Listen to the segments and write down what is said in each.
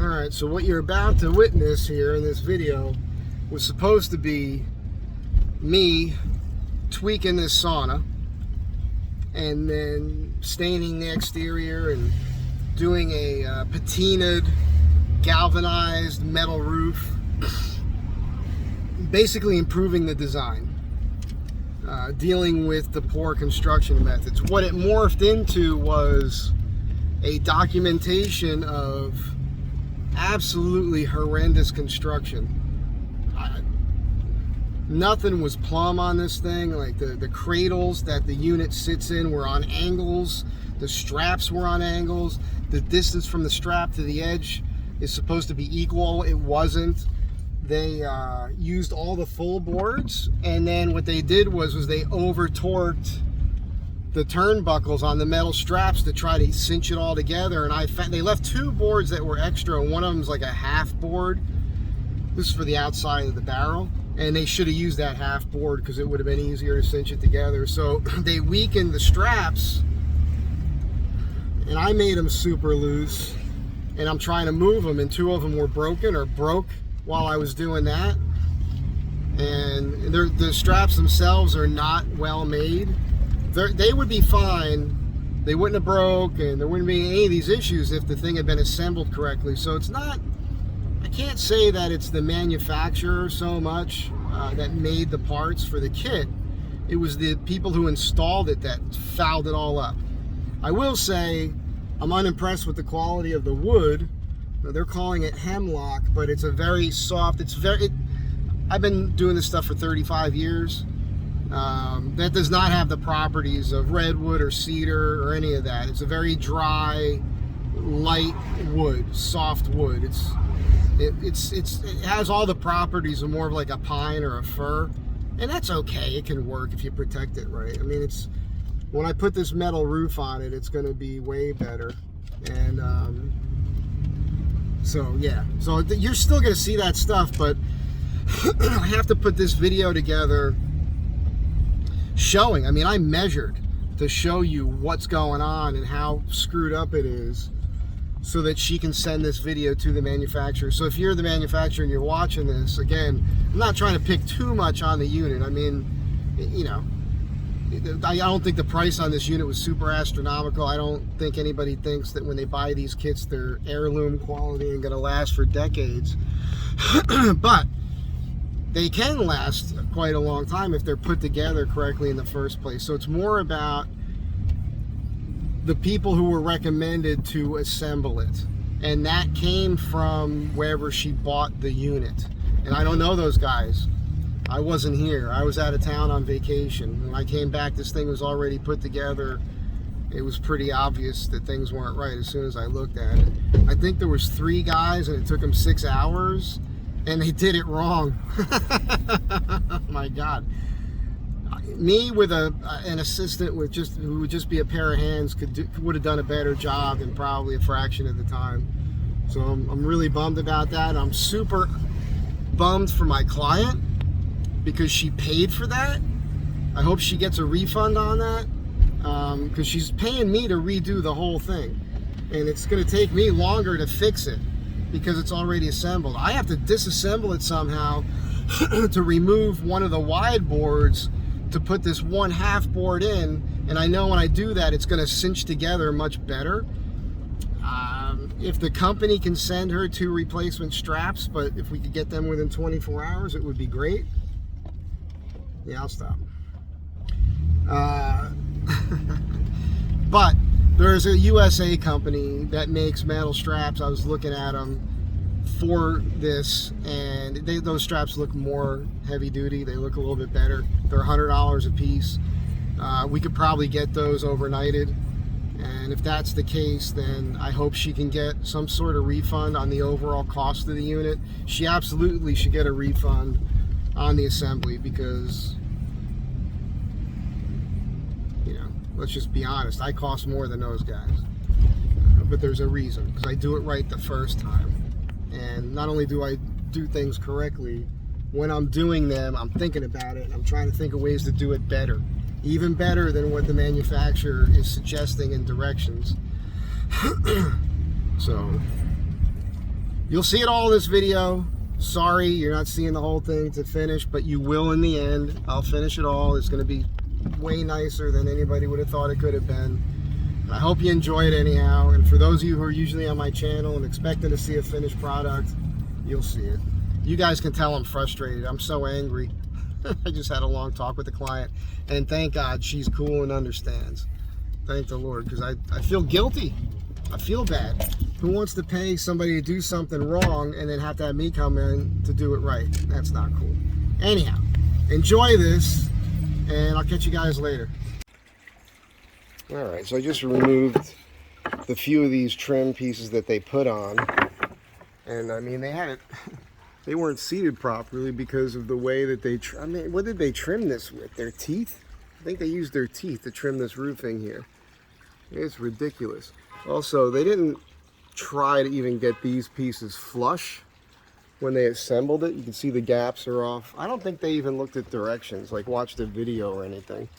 Alright, so what you're about to witness here in this video was supposed to be me tweaking this sauna and then staining the exterior and doing a patinaed galvanized metal roof, basically improving the design, dealing with the poor construction methods. What it morphed into was a documentation of absolutely horrendous construction. Nothing was plumb on this thing. Like the cradles that the unit sits in were on angles, the straps were on angles, the distance from the strap to the edge is supposed to be equal. It wasn't. They used all the full boards, and then what they did was they over torqued the turnbuckles on the metal straps to try to cinch it all together. And they left two boards that were extra, and one of them's like a half board. This is for the outside of the barrel, and they should have used that half board because it would have been easier to cinch it together. So they weakened the straps, and I made them super loose, and I'm trying to move them, and two of them were broken or broke while I was doing that. And the straps themselves are not well made. They would be fine. They wouldn't have broke, and there wouldn't be any of these issues if the thing had been assembled correctly. So it's not, I can't say that it's the manufacturer so much that made the parts for the kit. It was the people who installed it that fouled it all up. I will say I'm unimpressed with the quality of the wood. They're calling it hemlock, but it's a very soft, I've been doing this stuff for 35 years. That does not have the properties of redwood or cedar or any of that. It's a very dry, light wood, soft wood. It has all the properties of more of like a pine or a fir, and that's okay. It can work if you protect it right. I mean, when I put this metal roof on it, it's going to be way better. And so yeah, so you're still going to see that stuff, but I have to put this video together showing. I mean, I measured to show you what's going on and how screwed up it is, so that she can send this video to the manufacturer. So if you're the manufacturer and you're watching this, again, I'm not trying to pick too much on the unit. I mean, you know, I don't think the price on this unit was super astronomical. I don't think anybody thinks that when they buy these kits, they're heirloom quality and gonna last for decades. But they can last quite a long time if they're put together correctly in the first place. So it's more about the people who were recommended to assemble it, and that came from wherever she bought the unit. And I don't know those guys. I wasn't here. I was out of town on vacation. When I came back, this thing was already put together. It was pretty obvious that things weren't right as soon as I looked at it. I think there was 3 guys, and it took them 6 hours, and they did it wrong. Oh my God. Me with an assistant who would just be a pair of hands would have done a better job in probably a fraction of the time. So I'm really bummed about that. I'm super bummed for my client because she paid for that. I hope she gets a refund on that, because she's paying me to redo the whole thing, and it's going to take me longer to fix it because it's already assembled. I have to disassemble it somehow to remove one of the wide boards to put this one half board in, and I know when I do that it's going to cinch together much better. If the company can send her 2 replacement straps, but if we could get them within 24 hours, it would be great. Yeah, I'll stop. But there's a USA company that makes metal straps. I was looking at them for this, and those straps look more heavy duty. They look a little bit better. They're $100 a piece. We could probably get those overnighted, and if that's the case, then I hope she can get some sort of refund on the overall cost of the unit. She absolutely should get a refund on the assembly, because, you know, let's just be honest, I cost more than those guys. But there's a reason, because I do it right the first time. And not only do I do things correctly, when I'm doing them, I'm thinking about it, and I'm trying to think of ways to do it better. Even better than what the manufacturer is suggesting in directions. So, You'll see it all in this video. Sorry, you're not seeing the whole thing to finish, but you will in the end. I'll finish it all. It's going to be way nicer than anybody would have thought it could have been. I hope you enjoy it anyhow. And for those of you who are usually on my channel and expecting to see a finished product, you'll see it. You guys can tell I'm frustrated. I'm so angry. I just had a long talk with the client, and thank God she's cool and understands. Thank the Lord, because I feel guilty. I feel bad. Who wants to pay somebody to do something wrong and then have to have me come in to do it right? That's not cool. Anyhow, enjoy this, and I'll catch you guys later. All right, so I just removed the few of these trim pieces that they put on, and I mean they weren't seated properly because of the way that they I mean, what did they trim this with? Their teeth? I think they used their teeth to trim this roofing here. It's ridiculous. Also, they didn't try to even get these pieces flush when they assembled it. You can see the gaps are off. I don't think they even looked at directions, like watched a video or anything.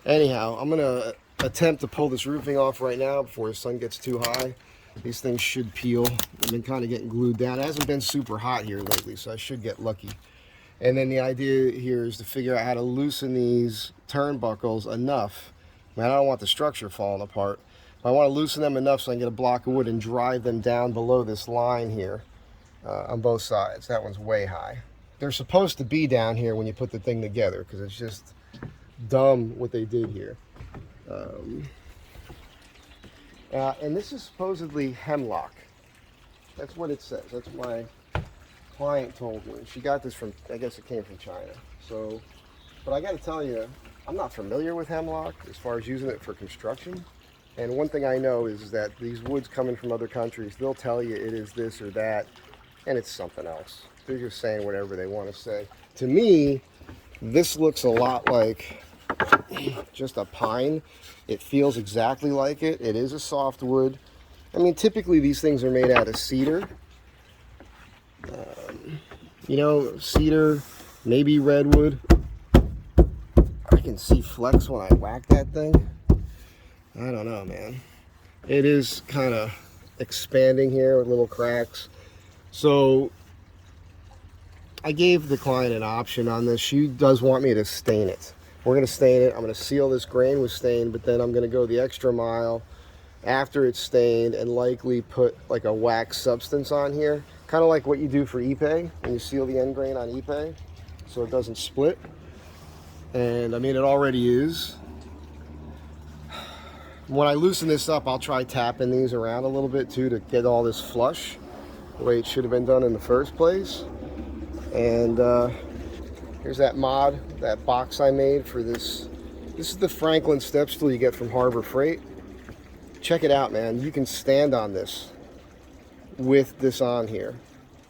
Anyhow, I'm gonna attempt to pull this roofing off right now before the sun gets too high. These things should peel. They've been kind of getting glued down. It hasn't been super hot here lately, so I should get lucky. And then the idea here is to figure out how to loosen these turnbuckles enough. Man, I don't want the structure falling apart. I want to loosen them enough so I can get a block of wood and drive them down below this line here on both sides. That one's way high. They're supposed to be down here when you put the thing together, because it's just dumb what they did here. And this is supposedly hemlock. That's what it says. That's what my client told me. She got this from, I guess it came from China. So, but I got to tell you, I'm not familiar with hemlock as far as using it for construction. And one thing I know is that these woods coming from other countries, they'll tell you it is this or that, and it's something else. They're just saying whatever they want to say. To me, this looks a lot like just a pine. It feels exactly like it. It is a softwood. I mean, typically these things are made out of cedar. You know, cedar, maybe redwood. I can see flex when I whack that thing. I don't know, man. It is kind of expanding here with little cracks. So I gave the client an option on this. She does want me to stain it. We're going to stain it. I'm going to seal this grain with stain, but then I'm going to go the extra mile after it's stained and likely put like a wax substance on here. Kind of like what you do for Ipe when you seal the end grain on Ipe so it doesn't split. And I mean, it already is. When I loosen this up, I'll try tapping these around a little bit too to get all this flush the way it should have been done in the first place. And here's that mod, that box I made for this. This is the Franklin step stool you get from Harbor Freight. Check it out, man. You can stand on this with this on here.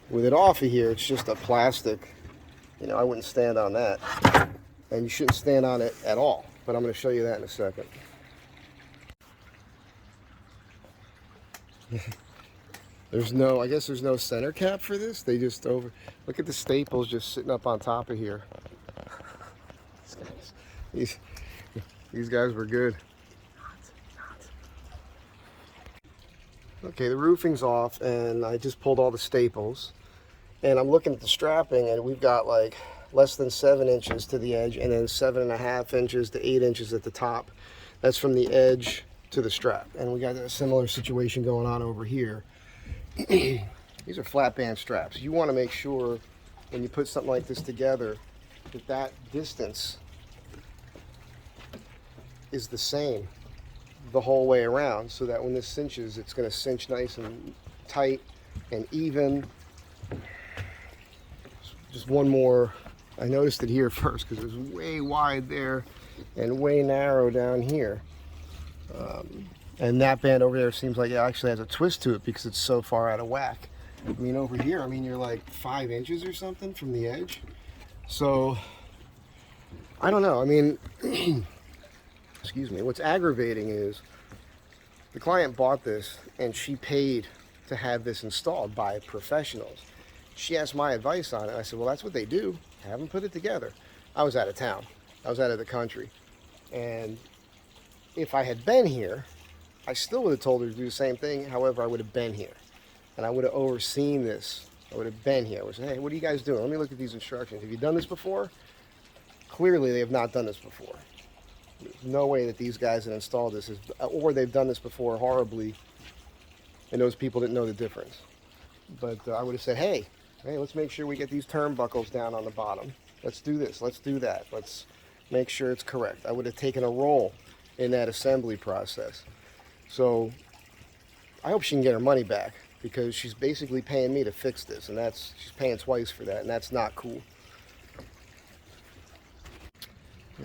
With it off of here, it's just a plastic. You know, I wouldn't stand on that. And you shouldn't stand on it at all. But I'm going to show you that in a second. I guess there's no center cap for this. They just look at the staples just sitting up on top of here. These guys were good. Okay, the roofing's off and I just pulled all the staples. And I'm looking at the strapping and we've got like less than 7 inches to the edge and then 7.5 inches to 8 inches at the top. That's from the edge to the strap. And we got a similar situation going on over here. These are flat band straps. You want to make sure when you put something like this together that distance is the same the whole way around, so that when this cinches, it's going to cinch nice and tight and even. Just one more. I noticed it here first because it was way wide there and way narrow down here. And that band over there seems like it actually has a twist to it because it's so far out of whack. I mean, over here, I mean, you're like 5 inches or something from the edge. So, I don't know. I mean, excuse me. What's aggravating is the client bought this and she paid to have this installed by professionals. She asked my advice on it. I said, well, that's what they do. Have them put it together. I was out of town. I was out of the country. And if I had been here, I still would have told her to do the same thing. However, I would have been here. and I would have overseen this. I would have been here. I would say, hey, what are you guys doing? Let me look at these instructions. Have you done this before? Clearly, they have not done this before. There's no way that these guys that installed this is, or they've done this before horribly, and those people didn't know the difference. But I would have said, hey, let's make sure we get these turnbuckles down on the bottom. Let's do this. Let's do that. Let's make sure it's correct. I would have taken a role in that assembly process. So I hope she can get her money back, because she's basically paying me to fix this, and she's paying twice for that, and that's not cool.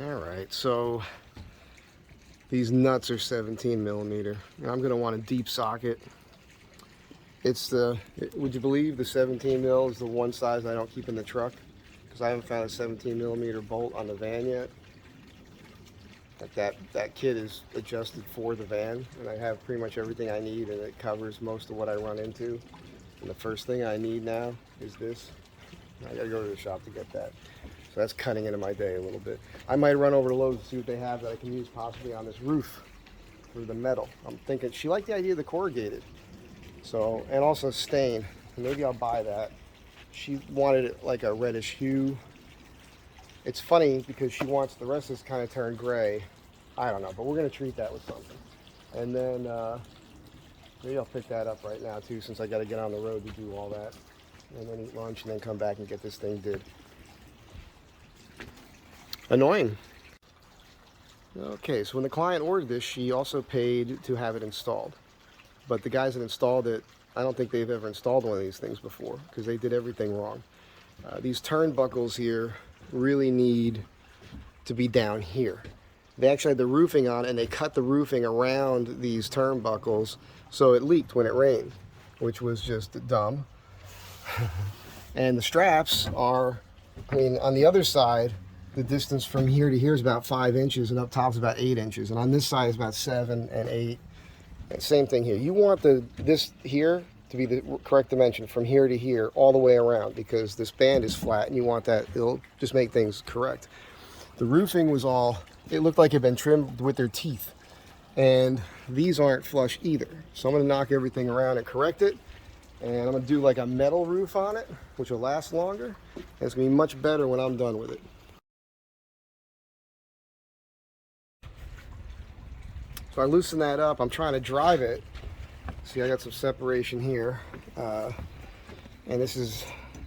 All right, so these nuts are 17 millimeter. I'm going to want a deep socket. Would you believe the 17 mil is the one size I don't keep in the truck? Because I haven't found a 17 millimeter bolt on the van yet. That kit is adjusted for the van, and I have pretty much everything I need, and it covers most of what I run into. And the first thing I need now is this. I gotta go to the shop to get that. So that's cutting into my day a little bit. I might run over to Lowe's and see what they have that I can use possibly on this roof for the metal. I'm thinking she liked the idea of the corrugated. So, and also stain. Maybe I'll buy that. She wanted it like a reddish hue. It's funny because she wants the rest of this kind of turn gray. I don't know, but we're going to treat that with something. And then maybe I'll pick that up right now too, since I got to get on the road to do all that. And then eat lunch and then come back and get this thing did. Annoying. Okay, so when the client ordered this, she also paid to have it installed. But the guys that installed it, I don't think they've ever installed one of these things before, because they did everything wrong. These turnbuckles here really need to be down here. They actually had the roofing on, and they cut the roofing around these turnbuckles so it leaked when it rained, which was just dumb. And the straps are, on the other side, the distance from here to here is about 5 inches, and up top is about 8 inches, and on this side is about 7 and 8. And same thing here. You want this here to be the correct dimension from here to here all the way around, because this band is flat and you want that. It'll just make things correct. The roofing was it looked like it had been trimmed with their teeth, and these aren't flush either. So I'm going to knock everything around and correct it, and I'm going to do like a metal roof on it, which will last longer, and it's going to be much better when I'm done with it. So I loosen that up. I'm trying to drive it. See, I got some separation here. And this is,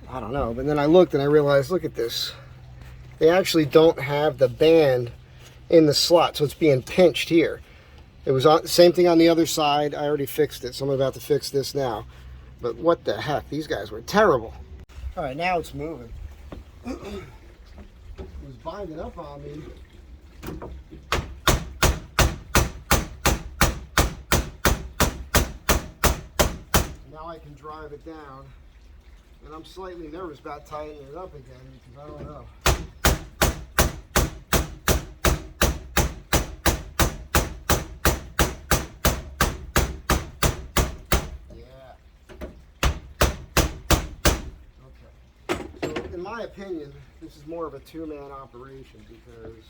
I don't know. But then I looked and I realized, look at this. They actually don't have the band in the slot, so it's being pinched here. It was same thing on the other side. I already fixed it, so I'm about to fix this now. But what the heck? These guys were terrible. All right, now it's moving. It was binding up on me. Now I can drive it down, and I'm slightly nervous about tightening it up again because I don't know. Yeah. Okay. So in my opinion, this is more of a two-man operation, because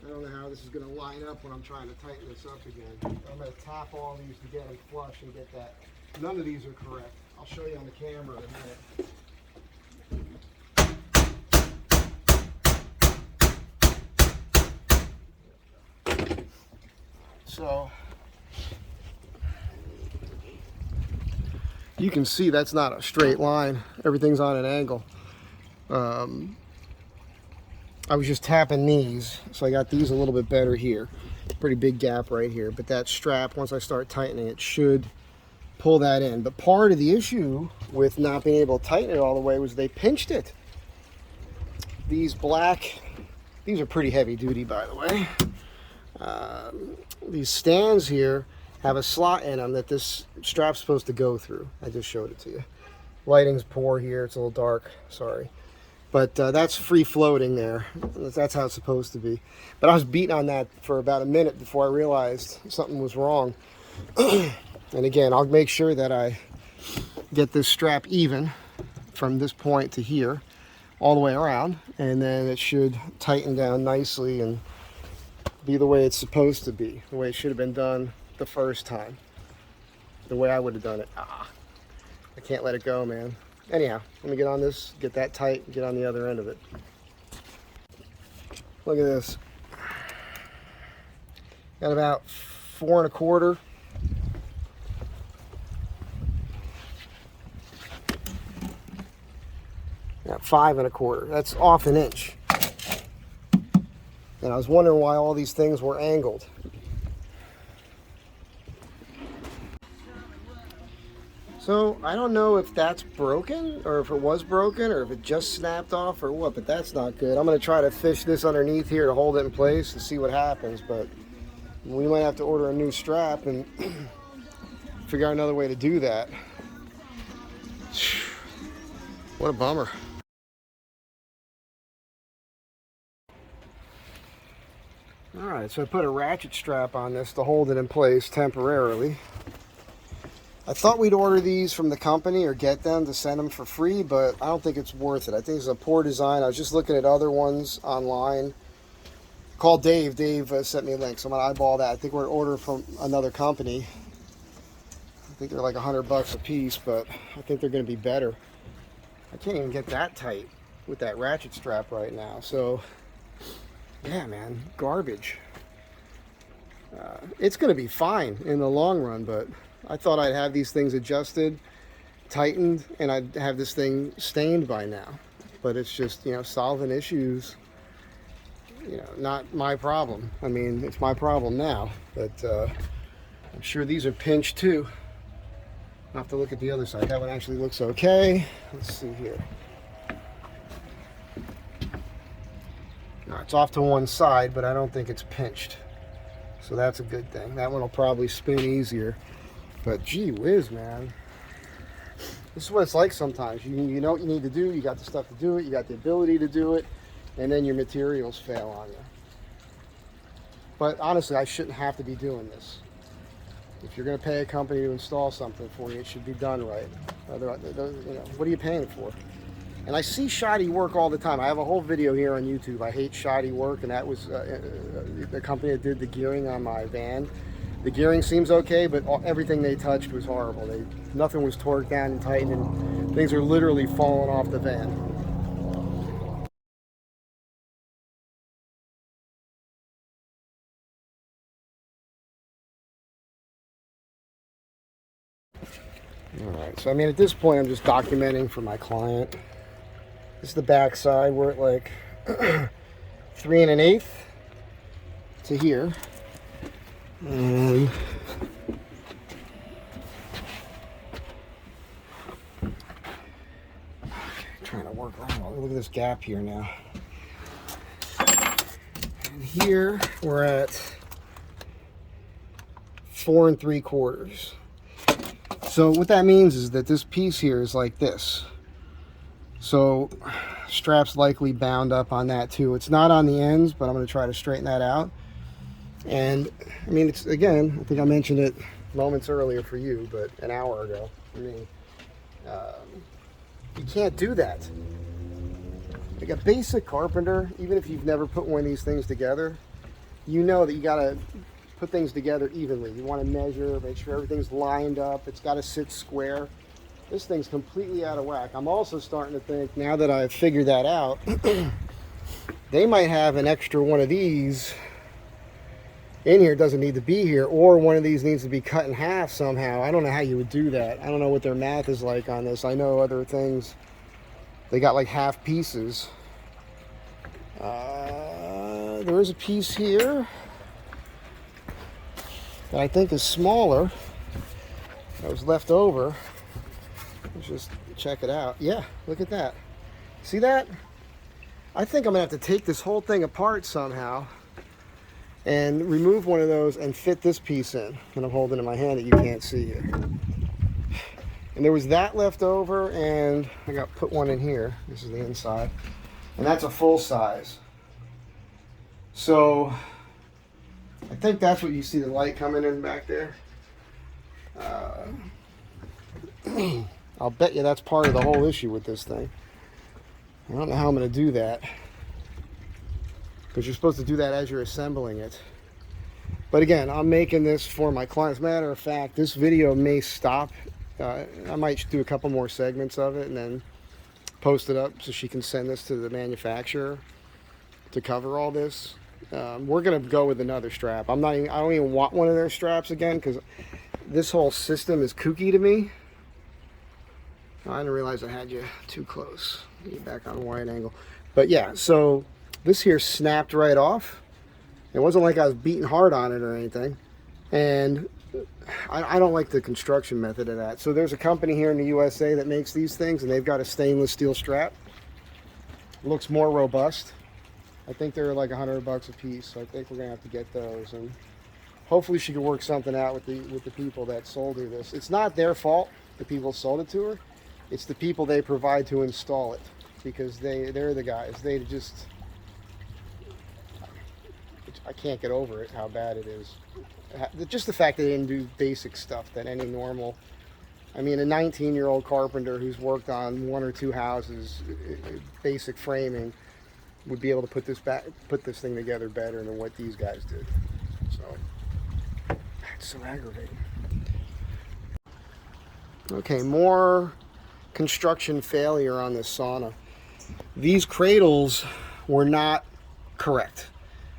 I don't know how this is going to line up when I'm trying to tighten this up again. I'm going to tap all these to get them flush and get that. None of these are correct. I'll show you on the camera in a minute. So you can see that's not a straight line. Everything's on an angle. I was just tapping these, so I got these a little bit better here. Pretty big gap right here, but that strap, once I start tightening it, should pull that in. But part of the issue with not being able to tighten it all the way was they pinched it. These are pretty heavy duty, by the way. These stands here have a slot in them that this strap's supposed to go through. I just showed it to you. Lighting's poor here, it's a little dark, sorry. But that's free floating there. That's how it's supposed to be. But I was beating on that for about a minute before I realized something was wrong. And again, I'll make sure that I get this strap even from this point to here, all the way around, and then it should tighten down nicely and be the way it's supposed to be, the way it should have been done the first time. the way I would have done it. I can't let it go, man. Anyhow, let me get on this, get that tight, and get on the other end of it. Look at this. Got about 4 1/4. Got 5 1/4. That's off an inch. And I was wondering why all these things were angled. So I don't know if that's broken, or if it was broken, or if it just snapped off, or what, but that's not good. I'm going to try to fish this underneath here to hold it in place and see what happens, but we might have to order a new strap and figure out another way to do that. What a bummer. Alright, so I put a ratchet strap on this to hold it in place temporarily. I thought we'd order these from the company or get them to send them for free, but I don't think it's worth it. I think it's a poor design. I was just looking at other ones online. Call Dave. Dave sent me a link, so I'm going to eyeball that. I think we're going to order from another company. I think they're like $100 a piece, but I think they're going to be better. I can't even get that tight with that ratchet strap right now. So, yeah, man, garbage. It's going to be fine in the long run, but I thought I'd have these things adjusted, tightened, and I'd have this thing stained by now. But it's just, you know, solving issues, you know, not my problem. I mean, it's my problem now, but I'm sure these are pinched too. I'll have to look at the other side. That one actually looks okay. Let's see here. No, it's off to one side, but I don't think it's pinched. So that's a good thing. That one will probably spin easier. But gee whiz, man. This is what it's like sometimes. You know what you need to do. You got the stuff to do it. You got the ability to do it. And then your materials fail on you. But honestly, I shouldn't have to be doing this. If you're going to pay a company to install something for you, it should be done right. Otherwise, you know, what are you paying for? And I see shoddy work all the time. I have a whole video here on YouTube. I hate shoddy work, and that was the company that did the gearing on my van. The gearing seems okay, but everything they touched was horrible. Nothing was torqued down and tightened, and things are literally falling off the van. Alright, so I mean, at this point I'm just documenting for my client. This is the back side. We're at like 3 1/8 to here. And trying to work around. Look at this gap here now. And here we're at 4 3/4. So what that means is that this piece here is like this. So strap's likely bound up on that too. It's not on the ends, but I'm going to try to straighten that out. And I mean, it's, again, I think I mentioned it moments earlier for you, but an hour ago. I mean, you can't do that. Like a basic carpenter, even if you've never put one of these things together, you know that you got to put things together evenly. You want to measure, make sure everything's lined up. It's got to sit square. This thing's completely out of whack. I'm also starting to think, now that I've figured that out, they might have an extra one of these in here. Doesn't need to be here, or one of these needs to be cut in half somehow. I don't know how you would do that. I don't know what their math is like on this. I know other things, they got like half pieces. There is a piece here that I think is smaller that was left over. Let's just check it out. Yeah, look at that. See that? I think I'm gonna have to take this whole thing apart somehow and remove one of those and fit this piece in. And I'm holding it in my hand that you can't see here. And there was that left over, and I got put one in here. This is the inside, and that's a full size. So I think that's what you see the light coming in back there. I'll bet you that's part of the whole issue with this thing. I don't know how I'm going to do that, because you're supposed to do that as you're assembling it. But again, I'm making this for my clients. As a matter of fact, this video may stop. I might do a couple more segments of it and then post it up so she can send this to the manufacturer to cover all this. We're gonna go with another strap. I don't even want one of their straps again, because this whole system is kooky to me. I didn't realize I had you too close. Get you back on wide angle. But yeah, so this here snapped right off. It wasn't like I was beating hard on it or anything. And I don't like the construction method of that. So there's a company here in the USA that makes these things, and they've got a stainless steel strap. It looks more robust. I think they're like $100 a piece, so I think we're gonna have to get those. And hopefully she can work something out with the people that sold her this. It's not their fault, the people sold it to her. It's the people they provide to install it, because they're the guys. They just, I can't get over it, how bad it is. Just the fact that they didn't do basic stuff that any normal, I mean, a 19-year-old carpenter who's worked on 1 or 2 houses, basic framing, would be able to put this thing together better than what these guys did. So it's so aggravating. Okay, more construction failure on this sauna. These cradles were not correct.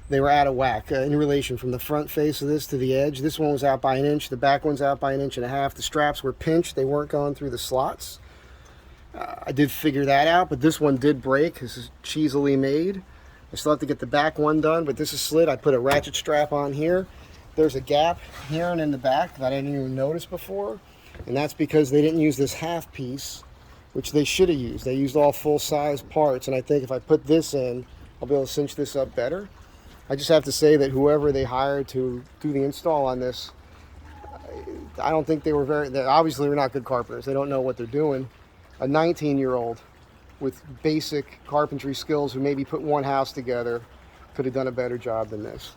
They were out of whack in relation from the front face of this to the edge. This one was out by 1 inch. The back one's out by 1.5 inches. The straps were pinched. They weren't going through the slots. I did figure that out, but this one did break. This is cheesily made. I still have to get the back one done, but this is slid. I put a ratchet strap on here. There's a gap here and in the back that I didn't even notice before, and that's because they didn't use this half piece, which they should have used. They used all full-size parts, and I think if I put this in, I'll be able to cinch this up better. I just have to say that whoever they hired to do the install on this, I don't think they obviously were not good carpenters. They don't know what they're doing. A 19-year-old with basic carpentry skills who maybe put one house together could have done a better job than this.